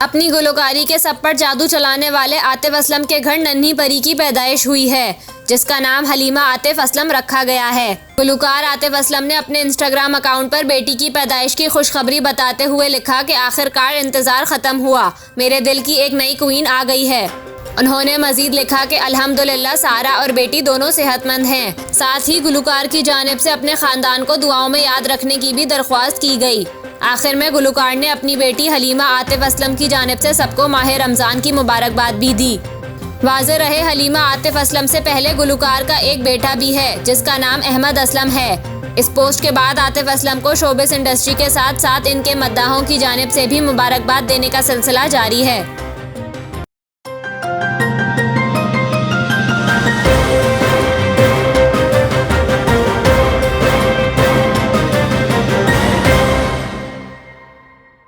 अपनी गुलकारी के सब पर जादू चलाने वाले आतिफ असलम के घर नन्ही परी की पैदाइश हुई है, जिसका नाम हलीमा आतिफ असलम रखा गया है। गुलकार आतिफ असलम ने अपने इंस्टाग्राम अकाउंट पर बेटी की पैदाइश की खुशखबरी बताते हुए लिखा कि आखिरकार इंतजार खत्म हुआ, मेरे दिल की एक नई क्वीन आ गई है। उन्होंने मजीद लिखा कि अल्हम्दुलिल्लाह सारा और बेटी दोनों सेहतमंद हैं। साथ ही गुलकार की जानिब से अपने खानदान को दुआओं में याद रखने की भी दरख्वास्त की गई। आखिर में गुलकार ने अपनी बेटी हलीमा आतिफ असलम की जानिब से सबको माह रमज़ान की मुबारकबाद भी दी। वाज़ेह रहे, हलीमा आतिफ असलम से पहले गुलकार का एक बेटा भी है जिसका नाम अहमद असलम है। इस पोस्ट के बाद आतिफ असलम को शोबिस इंडस्ट्री के साथ साथ इनके मद्दाहों की जानिब से भी मुबारकबाद देने का सिलसिला जारी है।